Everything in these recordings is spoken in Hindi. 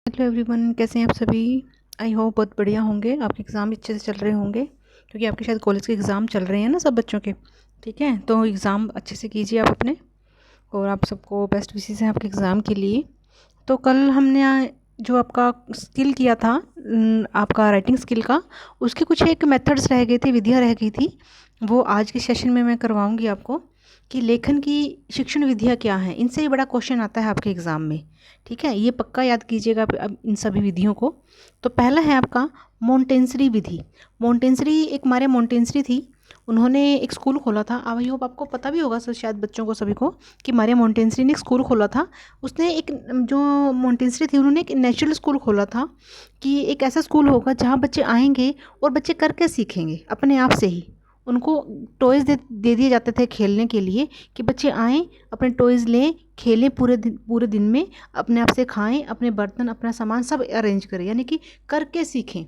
हेलो एवरीवन, कैसे हैं आप सभी। आई होप बहुत बढ़िया होंगे। आपके एग्ज़ाम अच्छे से चल रहे होंगे क्योंकि आपके शायद कॉलेज के एग्ज़ाम चल रहे हैं ना सब बच्चों के। ठीक है, तो एग्ज़ाम अच्छे से कीजिए आप अपने, और आप सबको बेस्ट विशेस हैं आपके एग्ज़ाम के लिए। तो कल हमने जो आपका स्किल किया था, आपका राइटिंग स्किल का, उसके कुछ एक मेथड्स रह गए थे, विधियाँ रह गई थी। वो आज के सेशन में मैं करवाऊँगी आपको कि लेखन की शिक्षण विधियाँ क्या हैं। इनसे ही बड़ा क्वेश्चन आता है आपके एग्ज़ाम में। ठीक है, ये पक्का याद कीजिएगा आप अब इन सभी विधियों को। तो पहला है आपका मोंटेंसरी विधि। मोंटेंसरी एक हमारे मोंटेंसरी थी, उन्होंने एक स्कूल खोला था। आई होप आपको पता भी होगा शायद बच्चों को सभी को कि मारिया मोंटेंसरी ने एक स्कूल खोला था। उसने एक जो मोंटेंसरी थी उन्होंने एक नेचुरल स्कूल खोला था कि एक ऐसा स्कूल होगा जहाँ बच्चे आएंगे और बच्चे करके सीखेंगे अपने आप से ही। उनको टॉयज़ दे दिए जाते थे खेलने के लिए कि बच्चे आएँ, अपने टॉयज़ लें, खेलें पूरे दिन में, अपने आप से खाएं, अपने बर्तन अपना सामान सब अरेंज करें, यानी कि करके सीखें।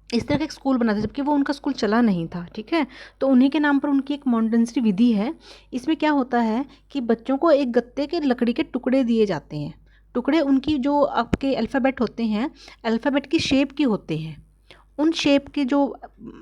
इस तरह का एक स्कूल बना था, जबकि वो उनका स्कूल चला नहीं था। ठीक है, तो उन्हीं के नाम पर उनकी एक मोंटेसरी विधि है। इसमें क्या होता है कि बच्चों को एक गत्ते के लकड़ी के टुकड़े दिए जाते हैं। टुकड़े उनकी जो आपके अल्फ़ाबेट होते हैं, अल्फ़ाबेट की शेप के होते हैं। उन शेप के जो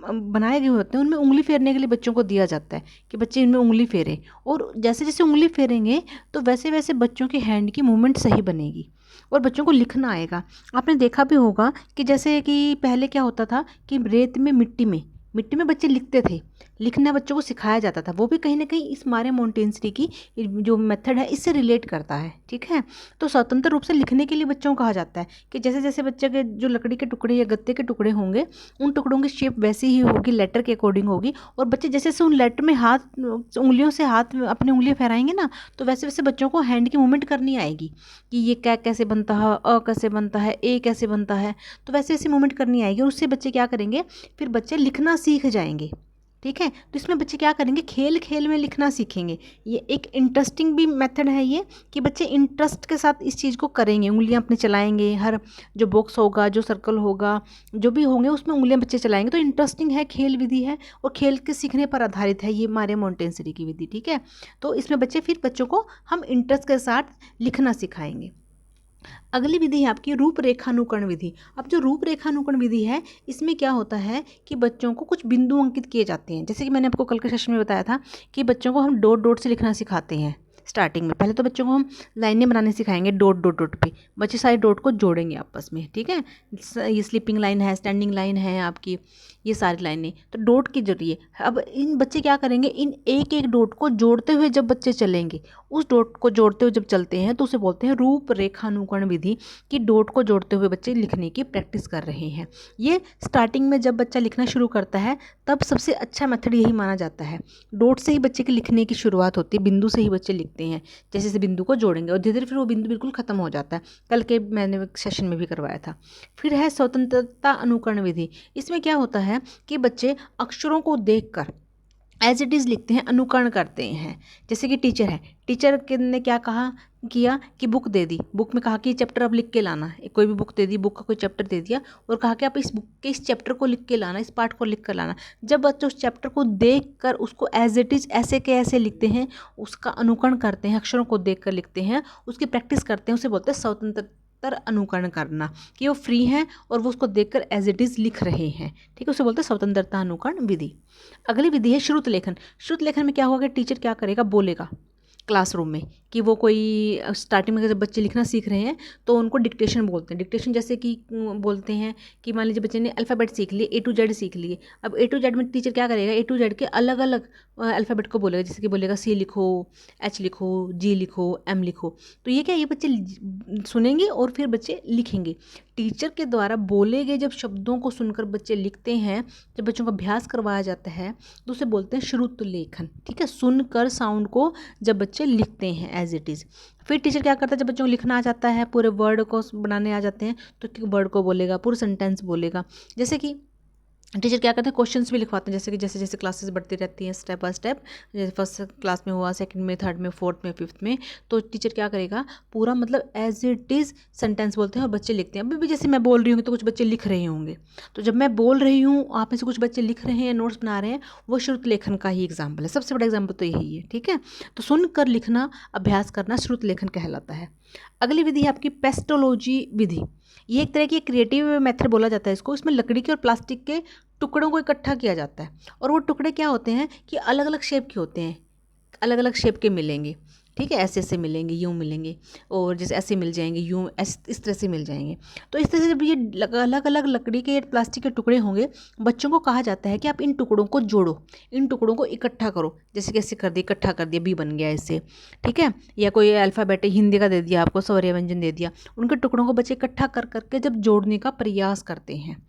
बनाए गए होते हैं उनमें उंगली फेरने के लिए बच्चों को दिया जाता है कि बच्चे इनमें उंगली फेरें, और जैसे जैसे उंगली फेरेंगे तो वैसे वैसे बच्चों के हैंड की मूवमेंट सही बनेगी और बच्चों को लिखना आएगा। आपने देखा भी होगा कि जैसे कि पहले क्या होता था कि रेत में मिट्टी में बच्चे लिखते थे, लिखना बच्चों को सिखाया जाता था। वो भी कहीं ना कहीं इस मारे मोंटेसरी की जो मेथड है इससे रिलेट करता है। ठीक है, तो स्वतंत्र रूप से लिखने के लिए बच्चों को कहा जाता है कि जैसे जैसे बच्चे के जो लकड़ी के टुकड़े या गत्ते के टुकड़े होंगे, उन टुकड़ों की शेप वैसी ही होगी, लेटर के अकॉर्डिंग होगी, और बच्चे जैसे जैसे उन लेटर में हाथ उंगलियों से हाथ अपनी उंगलियां फहराएंगे ना, तो वैसे वैसे बच्चों को हैंड की मूवमेंट करनी आएगी कि ये क्या कैसे बनता है, अ कैसे बनता है, ए कैसे बनता है, तो वैसे वैसे मूवमेंट करनी आएगी। और उससे बच्चे क्या करेंगे, फिर बच्चे लिखना सीख जाएंगे। ठीक है, तो इसमें बच्चे क्या करेंगे, खेल खेल में लिखना सीखेंगे। ये एक इंटरेस्टिंग भी मेथड है ये, कि बच्चे इंटरेस्ट के साथ इस चीज़ को करेंगे, उंगलियां अपने चलाएंगे। हर जो बॉक्स होगा, जो सर्कल होगा, जो भी होंगे उसमें उंगलियां बच्चे चलाएंगे। तो इंटरेस्टिंग है, खेल विधि है और खेल के सीखने पर आधारित है ये हमारे मोंटेसरी की विधि। ठीक है, तो इसमें बच्चों को हम इंटरेस्ट के साथ लिखना सिखाएंगे। अगली विधि है आपकी रूपरेखानुकरण विधि। अब जो रूपरेखानुकरण विधि है, इसमें क्या होता है कि बच्चों को कुछ बिंदु अंकित किए जाते हैं। जैसे कि मैंने आपको कल के सेशन में बताया था कि बच्चों को हम डॉट डॉट से लिखना सिखाते हैं। स्टार्टिंग में पहले तो बच्चों को हम लाइनें बनाने सिखाएंगे, डॉट डॉट डॉट पे बच्चे सारे डॉट को जोड़ेंगे आपस में। ठीक है, ये स्लीपिंग लाइन है, स्टैंडिंग लाइन है आपकी, ये सारी लाइनें तो डॉट के जरिए। अब इन बच्चे क्या करेंगे, इन एक एक डॉट को जोड़ते हुए जब बच्चे चलेंगे, उस डॉट को जोड़ते हुए जब चलते हैं तो उसे बोलते हैं रूपरेखानुकरण विधि, कि डॉट को जोड़ते हुए बच्चे लिखने की प्रैक्टिस कर रहे हैं। ये स्टार्टिंग में जब बच्चा लिखना शुरू करता है तब सबसे अच्छा मेथड यही माना जाता है। डॉट से ही बच्चे के लिखने की शुरुआत होती है, बिंदु से ही बच्चे लिखते हैं। जैसे जैसे बिंदु को जोड़ेंगे और धीरे धीरे फिर वो बिंदु बिल्कुल ख़त्म हो जाता है। कल के मैंने सेशन में भी करवाया था। फिर है स्वतंत्रता अनुकरण विधि। इसमें क्या होता है कि बच्चे अक्षरों को देखकर एज इट इज़ लिखते हैं, अनुकरण करते हैं। जैसे कि टीचर है, टीचर ने क्या कहा किया कि बुक दे दी, बुक में कहा कि चैप्टर अब लिख के लाना। कोई भी बुक दे दी, बुक का कोई चैप्टर दे दिया और कहा कि आप इस बुक के इस चैप्टर को लिख के लाना, इस पार्ट को लिख कर लाना। जब बच्चे उस चैप्टर को देख कर उसको एज इट इज़ ऐसे के ऐसे लिखते हैं, उसका अनुकरण करते हैं, अक्षरों को देख कर लिखते हैं, उसकी प्रैक्टिस करते हैं, उसे बोलते हैं स्वतंत्र अनुकरण करना, कि वो फ्री हैं और वो उसको देखकर एज इट इज़ लिख रहे हैं। ठीक है, उसे बोलते हैं स्वतंत्रता अनुकरण विधि। अगली विधि है श्रुत लेखन। श्रुत लेखन में क्या होगा कि टीचर क्या करेगा, बोलेगा क्लासरूम में कि वो कोई स्टार्टिंग में जब बच्चे लिखना सीख रहे हैं तो उनको डिक्टेशन बोलते हैं। डिक्टेशन जैसे कि बोलते हैं कि मान लीजिए बच्चे ने अल्फ़ाबेट सीख लिए, ए टू जेड सीख लिए। अब ए टू जेड में टीचर क्या करेगा, ए टू जेड के अलग अलग अल्फ़ाबेट को बोलेगा। जैसे कि बोलेगा सी लिखो, एच लिखो, जी लिखो, एम लिखो। तो ये क्या, ये बच्चे सुनेंगे और फिर बच्चे लिखेंगे। टीचर के द्वारा बोले गए जब शब्दों को सुनकर बच्चे लिखते हैं, जब बच्चों का अभ्यास करवाया जाता है तो उसे बोलते हैं श्रुत लेखन। ठीक है, सुनकर साउंड को जब बच्चे लिखते हैं एज इट इज़। फिर टीचर क्या करता है, जब बच्चों को लिखना आ जाता है, पूरे वर्ड को बनाने आ जाते हैं, तो वर्ड को बोलेगा, पूरा सेंटेंस बोलेगा। जैसे कि टीचर क्या करते हैं, क्वेश्चंस भी लिखवाते हैं। जैसे कि जैसे जैसे क्लासेस बढ़ती रहती हैं स्टेप बाय स्टेप, जैसे फर्स्ट क्लास में हुआ, सेकंड में, थर्ड में, फोर्थ में, फिफ्थ में, तो टीचर क्या करेगा, पूरा मतलब एज इट इज़ सेंटेंस बोलते हैं और बच्चे लिखते हैं। अभी भी जैसे मैं बोल रही हूँ तो कुछ बच्चे लिख रहे होंगे, तो जब मैं बोल रही हूँ आप में से कुछ बच्चे लिख रहे हैं, नोट्स बना रहे हैं, वो श्रुत लेखन का ही एग्जाम्पल है। सबसे बड़ा एग्जाम्पल तो यही है। ठीक है, तो सुनकर लिखना, अभ्यास करना श्रुत लेखन कहलाता है। अगली विधि है आपकी पेस्टोलॉजी विधि। ये एक तरह की क्रिएटिव मेथड बोला जाता है इसको। इसमें लकड़ी के और प्लास्टिक के टुकड़ों को इकट्ठा किया जाता है और वो टुकड़े क्या होते हैं कि अलग अलग शेप के होते हैं, अलग अलग शेप के मिलेंगे, ठीक है, ऐसे ऐसे मिलेंगे, यूँ मिलेंगे, और जैसे ऐसे मिल जाएंगे, यूँ इस तरह से मिल जाएंगे। तो इस तरह से जब ये अलग अलग लकड़ी के प्लास्टिक के टुकड़े होंगे, बच्चों को कहा जाता है कि आप इन टुकड़ों को जोड़ो, इन टुकड़ों को इकट्ठा करो। जैसे कैसे कर दिया, इकट्ठा कर दिया, बी बन गया इससे, ठीक है, या कोई अल्फ़ाबेट हिंदी का दे दिया आपको, स्वर्य व्यंजन दे दिया, उनके टुकड़ों को बच्चे इकट्ठा कर करके जब जोड़ने का प्रयास करते हैं,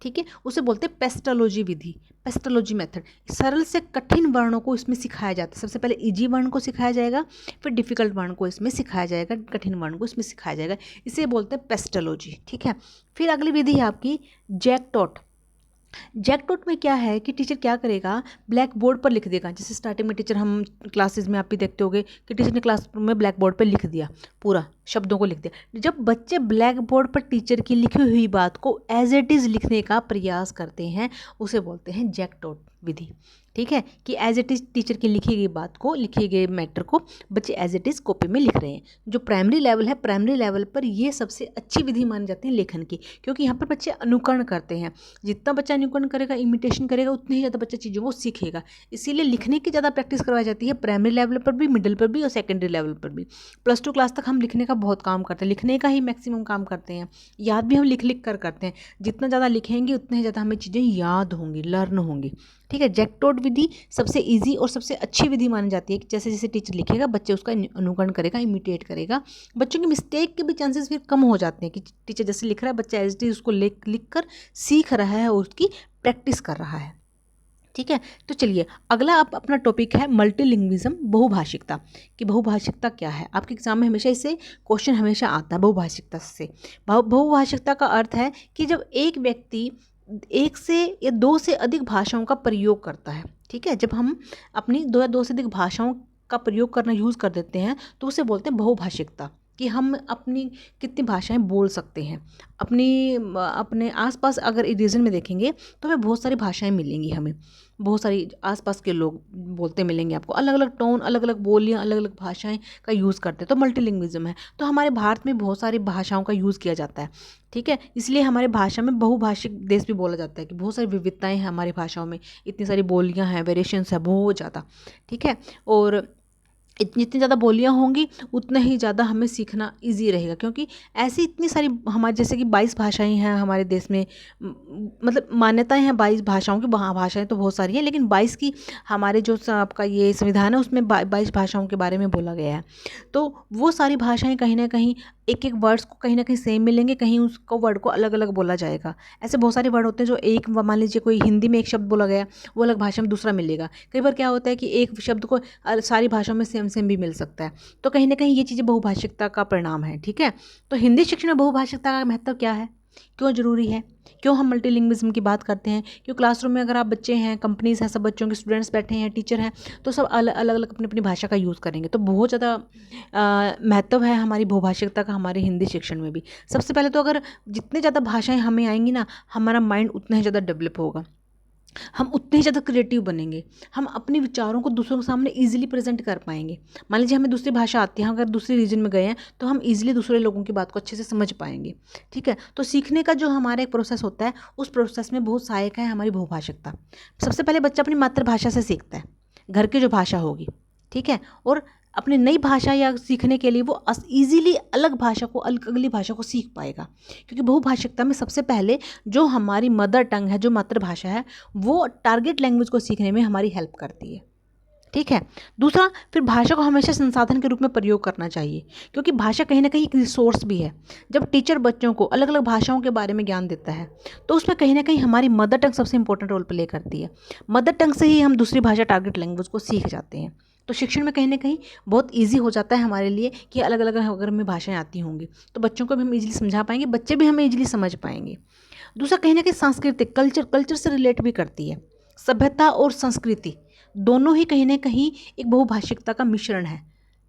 ठीक है, उसे बोलते हैं पेस्टोलॉजी विधि, पेस्टोलॉजी मेथड। सरल से कठिन वर्णों को इसमें सिखाया जाता है। सबसे पहले इजी वर्ण को सिखाया जाएगा, फिर डिफ़िकल्ट वर्ण को इसमें सिखाया जाएगा, कठिन वर्ण को इसमें सिखाया जाएगा। इसे बोलते हैं पेस्टोलॉजी, ठीक है। फिर अगली विधि है आपकी जैकटॉट। जैकटॉट में क्या है कि टीचर क्या करेगा, ब्लैक बोर्ड पर लिख देगा। जैसे स्टार्टिंग में टीचर, हम क्लासेस में आप भी देखते होंगे कि टीचर ने क्लासरूम में ब्लैक बोर्ड पर लिख दिया, पूरा शब्दों को लिख दिया। जब बच्चे ब्लैक बोर्ड पर टीचर की लिखी हुई बात को एज इट इज़ लिखने का प्रयास करते हैं, उसे बोलते हैं जैकटॉट विधि, ठीक है, कि एज इट इज़ टीचर की लिखी गई बात को, लिखे गए मैटर को बच्चे एज इट इज़ कॉपी में लिख रहे हैं। जो प्राइमरी लेवल है, प्राइमरी लेवल पर ये सबसे अच्छी विधि मानी जाती है लेखन की, क्योंकि यहाँ पर बच्चे अनुकरण करते हैं। जितना बच्चा अनुकरण करेगा, इमिटेशन करेगा, उतनी ही ज़्यादा बच्चा चीज़ों को सीखेगा। इसीलिए लिखने की ज़्यादा प्रैक्टिस करवाई जाती है, प्राइमरी लेवल पर भी, मिडिल पर भी और सेकेंडरी लेवल पर भी। +2 क्लास तक हम लिखने का बहुत काम करते हैं, लिखने का ही मैक्सिमम काम करते हैं। याद भी हम लिख लिख कर करते हैं। जितना ज़्यादा लिखेंगे उतने ज़्यादा हमें चीज़ें याद होंगी, लर्न होंगी, ठीक है। जैकटॉट विधि सबसे इजी और सबसे अच्छी विधि मानी जाती है कि जैसे जैसे टीचर लिखेगा, बच्चे उसका अनुकरण करेगा, इमिटेट करेगा। बच्चों की मिस्टेक के भी चांसेस फिर कम हो जाते हैं कि टीचर जैसे लिख रहा है, बच्चा एज डी उसको लिख कर सीख रहा है और उसकी प्रैक्टिस कर रहा है, ठीक है। तो चलिए अगला आप अपना टॉपिक है मल्टीलिंग्विज्म, बहुभाषिकता। कि बहुभाषिकता क्या है, आपके एग्जाम में हमेशा इससे क्वेश्चन हमेशा आता है बहुभाषिकता से। बहुभाषिकता का अर्थ है कि जब एक व्यक्ति एक से या दो से अधिक भाषाओं का प्रयोग करता है, ठीक है, जब हम अपनी दो से अधिक भाषाओं का प्रयोग करना यूज़ कर देते हैं तो उसे बोलते हैं बहुभाषिकता। कि हम अपनी कितनी भाषाएं बोल सकते हैं। अपने आसपास अगर रीजन में देखेंगे तो हमें बहुत सारी भाषाएं मिलेंगी, हमें बहुत सारी आसपास के लोग बोलते मिलेंगे आपको, अलग अलग टोन, अलग अलग बोलियां, अलग अलग भाषाएं का यूज़ करते हैं। तो मल्टीलिंग्विज्म है। तो हमारे भारत में बहुत सारी भाषाओं का यूज़ किया जाता है, ठीक है। इसलिए हमारे भाषा में बहुभाषिक देश भी बोला जाता है कि बहुत सारी विविधताएं हैं हमारी भाषाओं में, इतनी सारी बोलियाँ हैं, वेरिएशंस है बहुत ज़्यादा, ठीक है। और जितनी ज़्यादा बोलियाँ होंगी उतना ही ज़्यादा हमें सीखना इजी रहेगा, क्योंकि ऐसी इतनी सारी हमारे जैसे कि 22 भाषाएं हैं हमारे देश में, मतलब मान्यताएं हैं 22 भाषाओं की। वहाँ भाषाएं तो बहुत सारी हैं, लेकिन 22 की हमारे जो आपका ये संविधान है उसमें 22 भाषाओं के बारे में बोला गया है। तो वो सारी भाषाएँ कहीं ना कहीं एक एक वर्ड्स को कहीं ना कहीं सेम मिलेंगे, कहीं उसको वर्ड को अलग अलग बोला जाएगा। ऐसे बहुत सारे वर्ड होते हैं जो एक, मान लीजिए कोई हिंदी में एक शब्द बोला गया, वो अलग भाषा में दूसरा मिलेगा। कई बार क्या होता है कि एक शब्द को सारी भाषाओं में सेम भी मिल सकता है। तो कहीं ना कहीं ये चीज़ें बहुभाषिकता का परिणाम है, ठीक है। तो हिंदी शिक्षण में बहुभाषिकता का महत्व क्या है, क्यों ज़रूरी है, क्यों हम मल्टीलिंग्विज्म की बात करते हैं? क्यों क्लासरूम में अगर आप बच्चे हैं, कंपनीज हैं, सब बच्चों के स्टूडेंट्स बैठे हैं, टीचर हैं, तो सब अलग अलग अपनी अपनी भाषा का यूज़ करेंगे। तो बहुत ज़्यादा महत्व है हमारी बहुभाषिकता का हमारे हिंदी शिक्षण में भी। सबसे पहले तो अगर जितने ज़्यादा भाषाएं हमें आएंगी ना, हमारा माइंड उतना ही ज़्यादा डेवलप होगा, हम उतने ही ज़्यादा क्रिएटिव बनेंगे, हम अपने विचारों को दूसरों के सामने ईजिली प्रेजेंट कर पाएंगे। मान लीजिए हमें दूसरी भाषा आती है, अगर दूसरे रीजन में गए हैं तो हम ईजिली दूसरे लोगों की बात को अच्छे से समझ पाएंगे, ठीक है। तो सीखने का जो हमारा एक प्रोसेस होता है, उस प्रोसेस में बहुत सहायक है हमारी बहुभाषिकता। सबसे पहले बच्चा अपनी मातृभाषा से सीखता है, घर की जो भाषा होगी, ठीक है, और अपनी नई भाषा या सीखने के लिए वो ईजिली अलग भाषा को, अगली भाषा को सीख पाएगा। क्योंकि बहुभाषिकता में सबसे पहले जो हमारी मदर टंग है, जो मातृभाषा है, वो टारगेट लैंग्वेज को सीखने में हमारी हेल्प करती है, ठीक है। दूसरा, फिर भाषा को हमेशा संसाधन के रूप में प्रयोग करना चाहिए, क्योंकि भाषा कहीं ना कहीं एक रिसोर्स भी है। जब टीचर बच्चों को अलग अलग भाषाओं के बारे में ज्ञान देता है तो उसमें कहीं ना कहीं हमारी मदर टंग सबसे इंपॉर्टेंट रोल प्ले करती है। मदर टंग से ही हम दूसरी भाषा, टारगेट लैंग्वेज को सीख जाते हैं। तो शिक्षण में कहीं ना कहीं बहुत ईजी हो जाता है हमारे लिए कि अलग अलग अगर हमें भाषाएं आती होंगी तो बच्चों को भी हम ईजिली समझा पाएंगे, बच्चे भी हमें ईजिली समझ पाएंगे। दूसरा, कहीं ना कहीं सांस्कृतिक, कल्चर से रिलेट भी करती है। सभ्यता और संस्कृति दोनों ही कहीं ना कहीं एक बहुभाषिकता का मिश्रण है,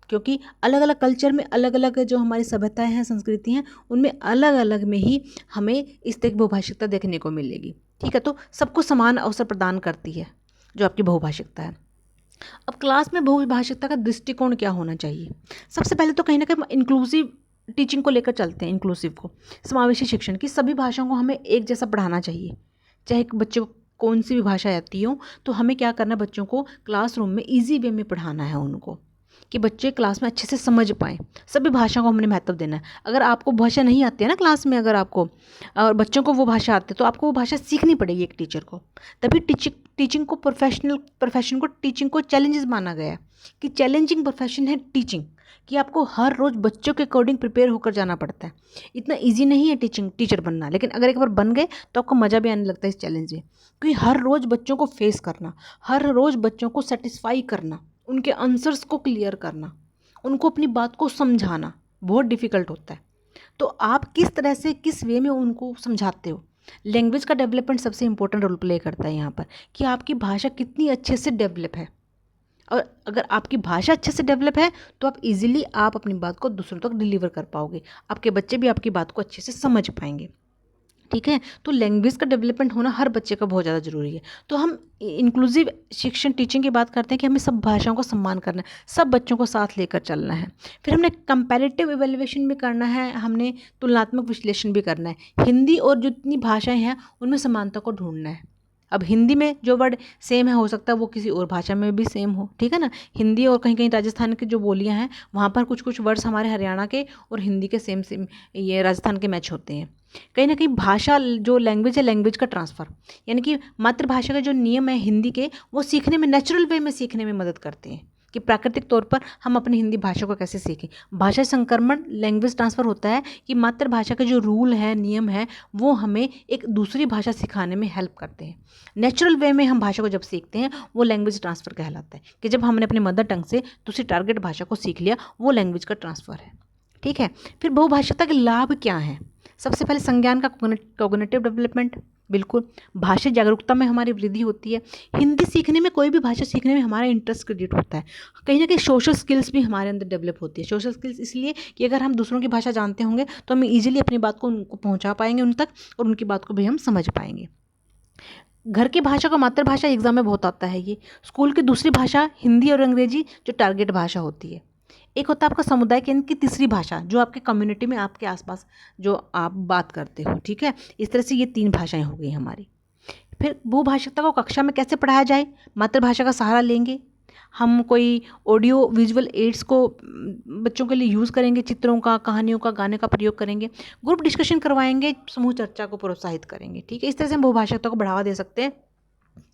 क्योंकि अलग अलग कल्चर में अलग अलग जो हमारी सभ्यताएं हैं, संस्कृति हैं, उनमें अलग अलग में ही हमें इस तरह की बहुभाषिकता देखने को मिलेगी, ठीक है। तो सबको समान अवसर प्रदान करती है जो आपकी बहुभाषिकता है। अब क्लास में बहुभाषिकता का दृष्टिकोण क्या होना चाहिए? सबसे पहले तो कहीं ना कहीं इंक्लूसिव टीचिंग को लेकर चलते हैं, इंक्लूसिव को, समावेशी शिक्षण की सभी भाषाओं को हमें एक जैसा पढ़ाना चाहिए। चाहे बच्चे को कौन सी भी भाषा आती हो, तो हमें क्या करना है, बच्चों को क्लासरूम में ईजी वे में पढ़ाना है उनको, कि बच्चे क्लास में अच्छे से समझ पाएँ। सभी भाषाओं को हमने महत्व देना है। अगर आपको भाषा नहीं आती है ना क्लास में, अगर आपको और बच्चों को वो भाषा आती है, तो आपको वो भाषा सीखनी पड़ेगी एक टीचर को। तभी टीचिंग को प्रोफेशन को टीचिंग को चैलेंजेस माना गया है, कि चैलेंजिंग प्रोफेशन है टीचिंग, कि आपको हर रोज़ बच्चों के अकॉर्डिंग प्रिपेयर होकर जाना पड़ता है। इतना ईजी नहीं है टीचर बनना, लेकिन अगर एक बार बन गए तो आपको मज़ा भी आने लगता है इस चैलेंज में, क्योंकि हर रोज़ बच्चों को फेस करना, हर रोज़ बच्चों को सेटिस्फाई करना, उनके आंसर्स को क्लियर करना, उनको अपनी बात को समझाना बहुत डिफ़िकल्ट होता है। तो आप किस तरह से, किस वे में उनको समझाते हो। लैंग्वेज का डेवलपमेंट सबसे इंपॉर्टेंट रोल प्ले करता है यहाँ पर, कि आपकी भाषा कितनी अच्छे से डेवलप है। और अगर आपकी भाषा अच्छे से डेवलप है तो आप इजीली आप अपनी बात को दूसरों तक डिलीवर कर पाओगे, आपके बच्चे भी आपकी बात को अच्छे से समझ पाएंगे। ठीक है, तो लैंग्वेज का डेवलपमेंट होना हर बच्चे का बहुत ज़्यादा ज़रूरी है। तो हम इंक्लूसिव शिक्षण टीचिंग की बात करते हैं कि हमें सब भाषाओं का सम्मान करना है, सब बच्चों को साथ लेकर चलना है। फिर हमने कंपैरेटिव इवैल्यूएशन भी करना है, हमने तुलनात्मक विश्लेषण भी करना है। हिंदी और जितनी भाषाएं हैं उनमें समानता को ढूंढना है। अब हिंदी में जो वर्ड सेम है, हो सकता है वो किसी और भाषा में भी सेम हो, ठीक है ना। हिंदी और कहीं कहीं राजस्थान की जो बोलियां हैं, वहाँ पर कुछ कुछ वर्ड्स हमारे हरियाणा के और हिंदी के सेम सेम ये राजस्थान के मैच होते हैं। कहीं ना कहीं भाषा जो लैंग्वेज है, लैंग्वेज का ट्रांसफ़र, यानी कि मातृभाषा के जो नियम है हिंदी के, वो सीखने में नेचुरल वे में सीखने में मदद करते हैं, कि प्राकृतिक तौर पर हम अपनी हिंदी भाषा को कैसे सीखें। भाषा संक्रमण लैंग्वेज ट्रांसफ़र होता है कि मातृभाषा के जो रूल है, नियम है, वो हमें एक दूसरी भाषा सिखाने में हेल्प करते हैं। नेचुरल वे में हम भाषा को जब सीखते हैं, वो लैंग्वेज ट्रांसफ़र कहलाता है, कि जब हमने अपनी मदर टंग से दूसरी टारगेट भाषा को सीख लिया, वो लैंग्वेज का ट्रांसफ़र है। ठीक है, फिर बहुभाषिकता के लाभ क्या हैं। सबसे पहले संज्ञान का कॉग्निटिव डेवलपमेंट, बिल्कुल भाषा जागरूकता में हमारी वृद्धि होती है। हिंदी सीखने में, कोई भी भाषा सीखने में हमारा इंटरेस्ट क्रिएट होता है। कहीं ना कहीं सोशल स्किल्स भी हमारे अंदर डेवलप होती है। सोशल स्किल्स इसलिए कि अगर हम दूसरों की भाषा जानते होंगे तो हम ईजिली अपनी बात को उनको पहुंचा पाएंगे उन तक, और उनकी बात को भी हम समझ पाएंगे। घर की भाषा को मातृभाषा एग्जाम में बहुत आता है ये। स्कूल की दूसरी भाषा हिंदी और अंग्रेजी जो टारगेट भाषा होती है। एक होता है आपका समुदाय केंद्र की तीसरी भाषा, जो आपके कम्युनिटी में, आपके आसपास जो आप बात करते हो। ठीक है, इस तरह से ये 3 भाषाएं हो गई हमारी। फिर बहुभाषिकता को कक्षा में कैसे पढ़ाया जाए। मातृभाषा का सहारा लेंगे हम, कोई ऑडियो विजुअल एड्स को बच्चों के लिए यूज़ करेंगे, चित्रों का, कहानियों का, गाने का प्रयोग करेंगे, ग्रुप डिस्कशन करवाएंगे, समूह चर्चा को प्रोत्साहित करेंगे। ठीक है, इस तरह से हम बहुभाषिकता को बढ़ावा दे सकते हैं।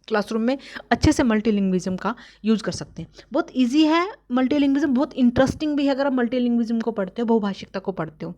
क्लासरूम में अच्छे से मल्टीलिंग्विज्म का यूज़ कर सकते हैं। बहुत इजी है मल्टीलिंग्विज्म, बहुत इंटरेस्टिंग भी है। अगर आप मल्टीलिंग्विज्म को पढ़ते हो, बहुभाषिकता को पढ़ते हो,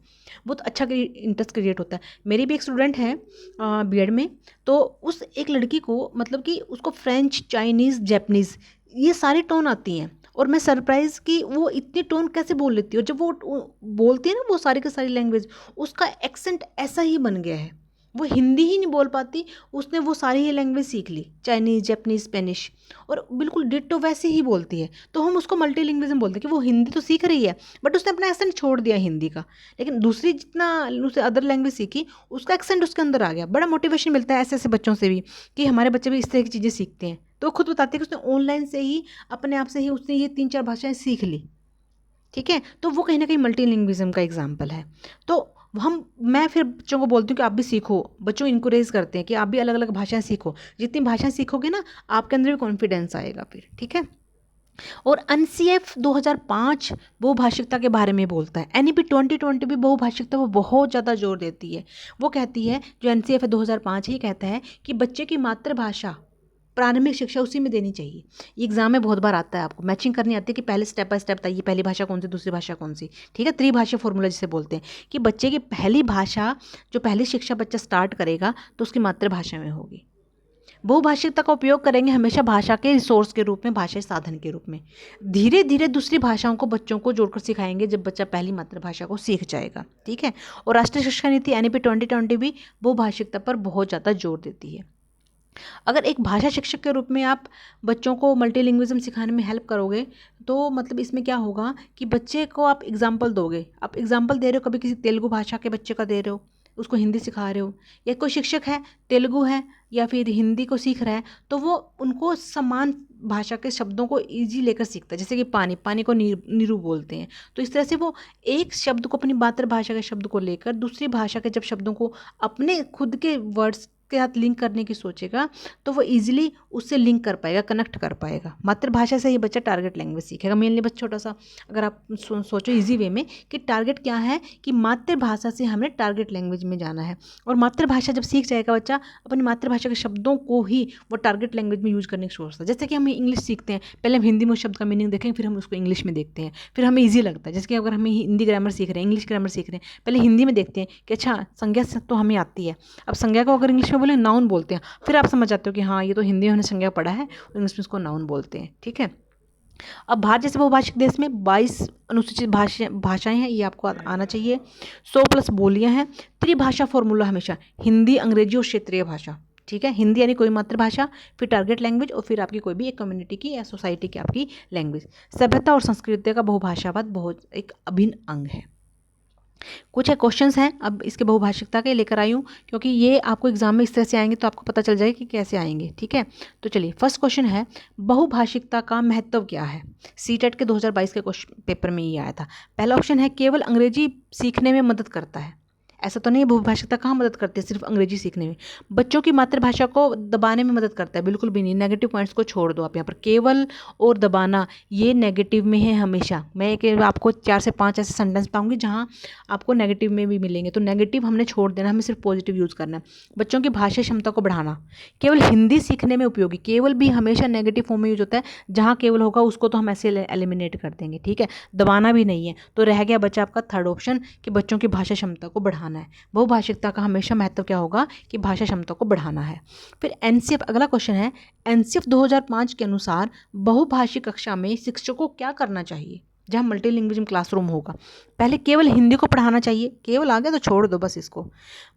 बहुत अच्छा इंटरेस्ट क्रिएट होता है। मेरी भी एक स्टूडेंट है बीएड में, तो उस एक लड़की को, मतलब कि उसको फ्रेंच, चाइनीज़, जैपनीज़ ये सारी टोन आती हैं, और मैं सरप्राइज़ कि वो इतनी टोन कैसे बोल लेती है। और जब वो बोलती है ना वो सारी की सारी लैंग्वेज, उसका एक्सेंट ऐसा ही बन गया है। वो हिंदी ही नहीं बोल पाती, उसने वो सारी ही लैंग्वेज सीख ली, चाइनीज़, जापानीज़, स्पेनिश, और बिल्कुल डिट्टो वैसे ही बोलती है। तो हम उसको मल्टीलिंग्विज्म बोलते हैं, कि वो हिंदी तो सीख रही है बट उसने अपना एक्सेंट छोड़ दिया हिंदी का, लेकिन दूसरी जितना उसने अदर लैंग्वेज सीखी, उसका एक्सेंट उसके अंदर आ गया। बड़ा मोटिवेशन मिलता है ऐसे ऐसे बच्चों से भी, कि हमारे बच्चे भी इस तरह की चीज़ें सीखते हैं। तो खुद बताते हैं कि उसने ऑनलाइन से ही, अपने आप से ही उसने ये 3-4 भाषाएँ सीख ली। ठीक है, तो वो कहीं ना कहीं मल्टीलिंग्विज्म का एग्जाम्पल है। तो मैं फिर बच्चों को बोलती हूँ कि आप भी सीखो। बच्चों को इनकरेज करते हैं कि आप भी अलग अलग भाषाएं सीखो। जितनी भाषाएं सीखोगे ना, आपके अंदर भी कॉन्फिडेंस आएगा फिर। ठीक है, और एनसीएफ 2005 बहुभाषिकता के बारे में बोलता है। एनईपी 2020 भी बहुभाषिकता पर बहुत ज़्यादा जोर देती है। वो कहती है, जो एनसीएफ है 2005 ही कहता है कि बच्चे की मातृभाषा प्रारंभिक शिक्षा उसी में देनी चाहिए। ये एग्जाम में बहुत बार आता है, आपको मैचिंग करनी आती है कि पहले स्टेप बाय स्टेप बताइए पहली भाषा कौन सी, दूसरी भाषा कौन सी। ठीक है, त्रिभाषा फॉर्मूला जिसे बोलते हैं, कि बच्चे की पहली भाषा, जो पहली शिक्षा बच्चा स्टार्ट करेगा तो उसकी मातृभाषा में होगी। बहुभाषिकता का उपयोग करेंगे हमेशा भाषा के रिसोर्स के रूप में, भाषा साधन के रूप में। धीरे धीरे दूसरी भाषाओं को बच्चों को जोड़कर सिखाएंगे जब बच्चा पहली मातृभाषा को सीख जाएगा। ठीक है, और राष्ट्रीय शिक्षा नीति एनईपी 2020 भी बहुभाषिकता पर बहुत ज़्यादा जोर देती है। अगर एक भाषा शिक्षक के रूप में आप बच्चों को मल्टीलिंग्विज्म सिखाने में हेल्प करोगे, तो मतलब इसमें क्या होगा कि बच्चे को आप एग्जाम्पल दोगे। आप एग्जाम्पल दे रहे हो, कभी किसी तेलुगु भाषा के बच्चे का दे रहे हो, उसको हिंदी सिखा रहे हो, या कोई शिक्षक है तेलुगु है या फिर हिंदी को सीख रहा है, तो वो उनको समान भाषा के शब्दों को ईजी लेकर सीखता है। जैसे कि पानी, पानी को नीरू बोलते हैं, तो इस तरह से वो एक शब्द को, अपनी मातृभाषा के शब्द को लेकर दूसरी भाषा के जब शब्दों को अपने खुद के वर्ड्स के साथ लिंक करने की सोचेगा, तो वो इजीली उससे लिंक कर पाएगा, कनेक्ट कर पाएगा। मातृभाषा से ये बच्चा टारगेट लैंग्वेज सीखेगा। मेनली बस छोटा सा अगर आप सोचो इजी वे में कि टारगेट क्या है, कि मातृभाषा से हमने टारगेट लैंग्वेज में जाना है। और मातृभाषा जब सीख जाएगा बच्चा, अपनी मातृभाषा के शब्दों को ही वो टारगेट लैंग्वेज में यूज करने की सोचता है। जैसे कि हम इंग्लिश सीखते हैं, पहले हम हिंदी में उस शब्द का मीनिंग देखेंगे, फिर हम उसको इंग्लिश में देखते हैं, फिर हमें ईजी लगता है। जैसे कि अगर हम हिंदी ग्रामर सीख रहे हैं, इंग्लिश ग्रामर सीख रहे हैं, पहले हिंदी में देखते हैं कि अच्छा संज्ञा तो हमें आती है, अब संज्ञा को अगर इंग्लिश में बोले नाउन बोलते हैं, फिर आप समझ जाते हो कि हाँ ये तो हिंदी में हमने संज्ञा पढ़ा है, इंग्लिश में इसको नाउन बोलते हैं। ठीक है, अब भारत जैसे बहुभाषिक देश में 22 अनुसूचित भाषाएं हैं, ये आपको आना चाहिए। 100+ बोलियां हैं। त्रिभाषा फॉर्मूला हमेशा हिंदी, अंग्रेजी और क्षेत्रीय भाषा। ठीक है, हिंदी यानी कोई मातृभाषा, फिर टारगेट लैंग्वेज, और फिर आपकी कोई भी एक कम्युनिटी की या सोसाइटी की आपकी लैंग्वेज। सभ्यता और संस्कृति का बहुभाषावाद बहुत एक अभिन्न अंग है। कुछ है क्वेश्चंस हैं अब इसके बहुभाषिकता के लेकर आई हूँ, क्योंकि ये आपको एग्जाम में इस तरह से आएंगे तो आपको पता चल जाएगा कि कैसे आएंगे। ठीक है, तो चलिए फर्स्ट क्वेश्चन है, बहुभाषिकता का महत्व क्या है। सीटेट के 2022 के क्वेश्चन पेपर में ये आया था। पहला ऑप्शन है केवल अंग्रेजी सीखने में मदद करता है। ऐसा तो नहीं, बहुभाषिकता कहाँ मदद करती है सिर्फ अंग्रेजी सीखने में। बच्चों की मातृभाषा को दबाने में मदद करता है, बिल्कुल भी नहीं। नेगेटिव पॉइंट्स को छोड़ दो आप यहाँ पर। केवल और दबाना ये नेगेटिव में है हमेशा। मैं आपको 4 से 5 ऐसे सेंटेंस पाऊंगी जहाँ आपको नेगेटिव में भी मिलेंगे, तो नेगेटिव हमने छोड़ देना, हमें सिर्फ पॉजिटिव यूज़ करना है। बच्चों की भाषा क्षमता को बढ़ाना, केवल हिंदी सीखने में उपयोगी। केवल भी हमेशा नेगेटिव फॉर्म में यूज होता है, जहाँ केवल होगा उसको तो हम ऐसे एलिमिनेट कर देंगे। ठीक है, दबाना भी नहीं है, तो रह गया बच्चा आपका थर्ड ऑप्शन कि बच्चों की भाषा क्षमता को बढ़ाना है। बहुभाषिकता का हमेशा महत्व क्या होगा कि भाषा क्षमता को बढ़ाना है। फिर एनसीएफ, अगला क्वेश्चन है, एनसीएफ 2005 के अनुसार बहुभाषिक कक्षा में शिक्षकों को क्या करना चाहिए जहाँ मल्टीलिंग्विज्म क्लासरूम होगा। पहले केवल हिंदी को पढ़ाना चाहिए, केवल आ गया तो छोड़ दो बस इसको।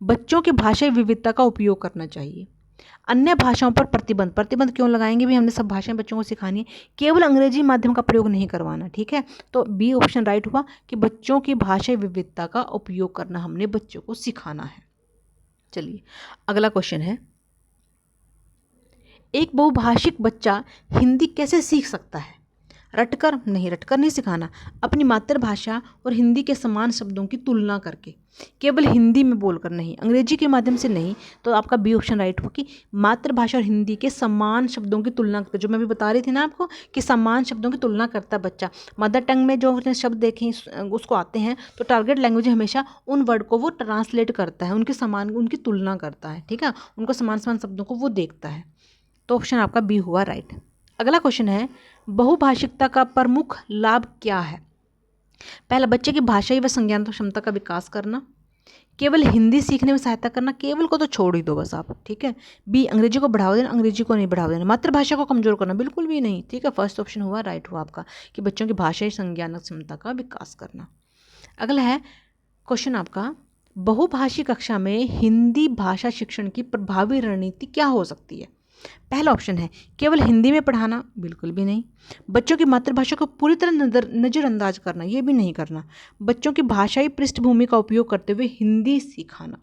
बच्चों की भाषाई विविधता का उपयोग करना चाहिए। अन्य भाषाओं पर प्रतिबंध, प्रतिबंध क्यों लगाएंगे भी, हमने सब भाषाएं बच्चों को सिखानी है, केवल अंग्रेजी माध्यम का प्रयोग नहीं करवाना। ठीक है, तो बी ऑप्शन राइट हुआ कि बच्चों की भाषाई विविधता का उपयोग करना हमने बच्चों को सिखाना है। चलिए अगला क्वेश्चन है, एक बहुभाषिक बच्चा हिंदी कैसे सीख सकता है। रटकर नहीं, रटकर नहीं सिखाना, अपनी मातृभाषा और हिंदी के समान शब्दों की तुलना करके, केवल हिंदी में बोलकर नहीं, अंग्रेजी के माध्यम से नहीं। तो आपका बी ऑप्शन राइट हो कि मातृभाषा और हिंदी के समान शब्दों की तुलना करके, जो मैं भी बता रही थी ना आपको कि समान शब्दों की तुलना करता बच्चा। मदर टंग में जो उसने शब्द देखे उसको आते हैं, तो टारगेट लैंग्वेज हमेशा उन वर्ड को वो ट्रांसलेट करता है, उनके समान, उनकी तुलना करता है। ठीक है, उनको समान समान शब्दों को वो देखता है। तो ऑप्शन आपका बी हुआ राइट। अगला क्वेश्चन है, बहुभाषिकता का प्रमुख लाभ क्या है। पहला, बच्चे की भाषाई व संज्ञानात्मक क्षमता का विकास करना। केवल हिंदी सीखने में सहायता करना, केवल को तो छोड़ ही दो बस आप। ठीक है, बी, अंग्रेजी को बढ़ावा देना, अंग्रेजी को नहीं बढ़ावा देना। मातृभाषा को कमजोर करना, बिल्कुल भी नहीं। ठीक है, फर्स्ट ऑप्शन हुआ राइट हुआ आपका कि बच्चों की भाषाई संज्ञानात्मक क्षमता का विकास करना। अगला है क्वेश्चन आपका, बहुभाषी कक्षा में हिंदी भाषा शिक्षण की प्रभावी रणनीति क्या हो सकती है। पहला ऑप्शन है केवल हिंदी में पढ़ाना, बिल्कुल भी नहीं। बच्चों की मातृभाषा को पूरी तरह नज़रअंदाज करना, ये भी नहीं करना। बच्चों की भाषाई पृष्ठभूमि का उपयोग करते हुए हिंदी सिखाना।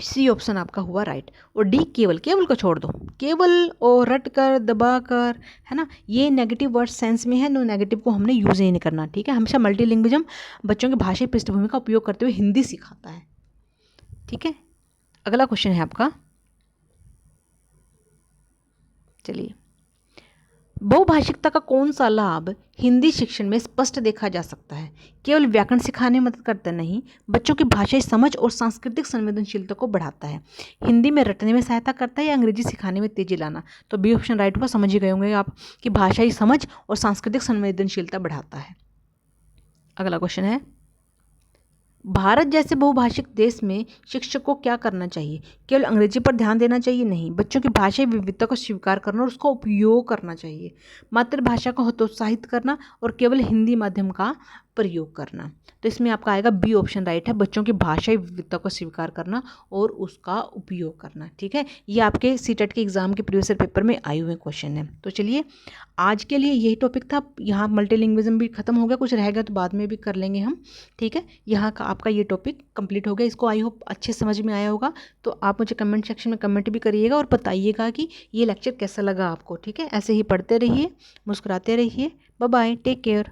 सी ऑप्शन आपका हुआ राइट। और डी, केवल, केवल को छोड़ दो। केवल और रट कर, दबा कर, है ना, ये नेगेटिव वर्ड सेंस में है, नो नेगेटिव को हमने यूज़ ही नहीं करना। ठीक है, हमेशा मल्टीलिंग्विज्म बच्चों की भाषाई पृष्ठभूमि का उपयोग करते हुए हिंदी सिखाता है। ठीक है, अगला क्वेश्चन है आपका, चलिए, बहुभाषिकता का कौन सा लाभ हिंदी शिक्षण में स्पष्ट देखा जा सकता है। केवल व्याकरण सिखाने में मदद करता नहीं, बच्चों की भाषाई समझ और सांस्कृतिक संवेदनशीलता को बढ़ाता है। हिंदी में रटने में सहायता करता है या अंग्रेजी सिखाने में तेजी लाना। तो बी ऑप्शन राइट हुआ, समझ ही गए होंगे आप कि भाषाई समझ और सांस्कृतिक संवेदनशीलता बढ़ाता है। अगला क्वेश्चन है, भारत जैसे बहुभाषिक देश में शिक्षक को क्या करना चाहिए। केवल अंग्रेजी पर ध्यान देना चाहिए, नहीं। बच्चों की भाषाई विविधता को स्वीकार करना और उसका उपयोग करना चाहिए। मातृभाषा को हतोत्साहित करना और केवल हिंदी माध्यम का प्रयोग करना। तो इसमें आपका आएगा बी ऑप्शन राइट है, बच्चों की भाषाई विविधता को स्वीकार करना और उसका उपयोग करना। ठीक है, ये आपके सीटेट के एग्जाम के प्रीवियस ईयर पेपर में आए हुए क्वेश्चन है। तो चलिए आज के लिए यही टॉपिक था। यहाँ मल्टीलिंग्विज्म भी खत्म हो गया, कुछ रह गया तो बाद में भी कर लेंगे हम। ठीक है, यहाँ का आपका ये टॉपिक कंप्लीट हो गया। इसको आई होप अच्छे समझ में आया होगा। तो आप मुझे कमेंट सेक्शन में कमेंट भी करिएगा और बताइएगा कि ये लेक्चर कैसा लगा आपको। ठीक है, ऐसे ही पढ़ते रहिए, मुस्कुराते रहिए। Bye bye, take care.